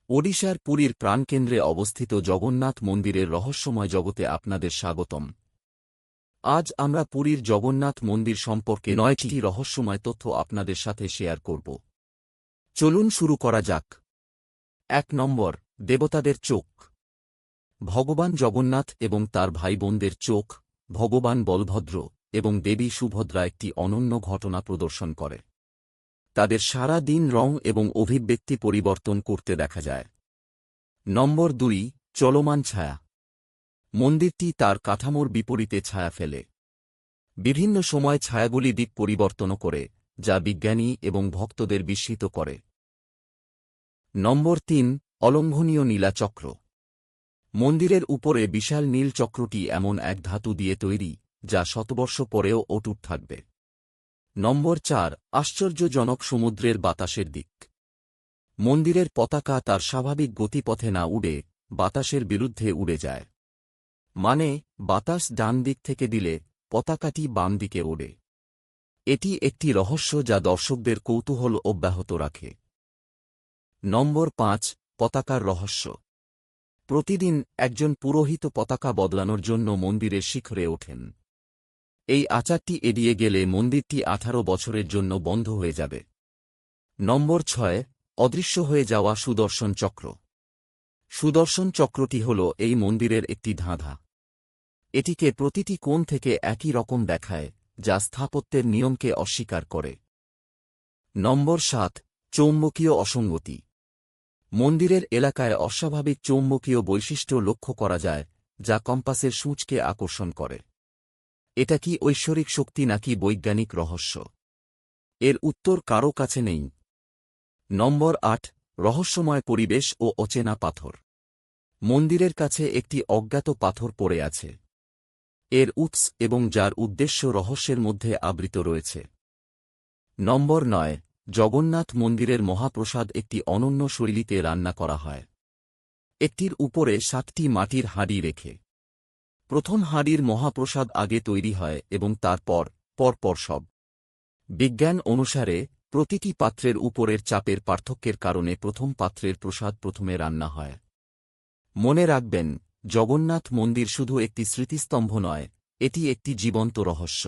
ওড়িশার পুরীর প্রাণকেন্দ্রে অবস্থিত জগন্নাথ মন্দিরের রহস্যময় জগতে আপনাদের স্বাগতম। আজ আমরা পুরীর জগন্নাথ মন্দির সম্পর্কে 9টি রহস্যময় তথ্য আপনাদের সাথে শেয়ার করব। চলুন শুরু করা যাক। 1 নম্বর, দেবতাদের চোখ। ভগবান জগন্নাথ এবং তার ভাই বোনদের চোখ, ভগবান বলভদ্র এবং দেবী সুভদ্রা একটি অনন্য ঘটনা প্রদর্শন করে। তাদের সারা দিন রং এবং অভিব্যক্তি পরিবর্তন করতে দেখা যায়। নম্বর 2, চলমান ছায়া। মন্দিরটি তার কাঠামোর বিপরীতে ছায়া ফেলে। বিভিন্ন সময় ছায়াগুলি দিক পরিবর্তন করে, যা বিজ্ঞানী এবং ভক্তদের বিস্মিত করে। নম্বর 3, অলঙ্ঘনীয় নীলাচক্র। মন্দিরের উপরে বিশাল নীল চক্রটি এমন এক ধাতু দিয়ে তৈরি, যা শতবর্ষ পরেও অটুট থাকবে। নম্বর 4, আশ্চর্যজনক সমুদ্রের বাতাসের দিক। মন্দিরের পতাকা তার স্বাভাবিক গতিপথে না উড়ে বাতাসের বিরুদ্ধে উড়ে যায়। মানে, বাতাস ডান দিক থেকে দিলে পতাকাটি বাম দিকে ওড়ে। এটি একটি রহস্য যা দর্শকদের কৌতূহল অব্যাহত রাখে। নম্বর 5, পতাকার রহস্য। প্রতিদিন একজন পুরোহিত পতাকা বদলানোর জন্য মন্দিরের শিখরে ওঠেন। এই আচারটি এড়িয়ে গেলে মন্দিরটি 18 বছরের জন্য বন্ধ হয়ে যাবে। নম্বর 6, অদৃশ্য হয়ে যাওয়া সুদর্শন চক্র। সুদর্শন চক্রটি হল এই মন্দিরের একটি ধাঁধা। এটিকে প্রতিটি কোণ থেকে একই রকম দেখায়, যা স্থাপত্যের নিয়মকে অস্বীকার করে। নম্বর 7, চৌম্বকীয় অসঙ্গতি। মন্দিরের এলাকায় অস্বাভাবিক চৌম্বকীয় বৈশিষ্ট্য লক্ষ্য করা যায়, যা কম্পাসের সূঁচকে আকর্ষণ করে। এটা কি ঐশ্বরিক শক্তি নাকি বৈজ্ঞানিক রহস্য? এর উত্তর কারও কাছে নেই। নম্বর 8, রহস্যময় পরিবেশ ও অচেনা পাথর। মন্দিরের কাছে একটি অজ্ঞাত পাথর পড়ে আছে। এর উৎস এবং যার উদ্দেশ্য রহস্যের মধ্যে আবৃত রয়েছে। নম্বর 9, জগন্নাথ মন্দিরের মহাপ্রসাদ একটি অনন্য শৈলীতে রান্না করা হয়। একটির উপরে 7টি মাটির হাঁড়ি রেখে প্রথম হাঁড়ির মহাপ্রসাদ আগে তৈরি হয় এবং তারপর পরপর সব। বিজ্ঞান অনুসারে প্রতিটি পাত্রের উপরের চাপের পার্থক্যের কারণে প্রথম পাত্রের প্রসাদ প্রথমে রান্না হয়। মনে রাখবেন, জগন্নাথ মন্দির শুধু একটি স্মৃতিস্তম্ভ নয়, এটি একটি জীবন্ত রহস্য।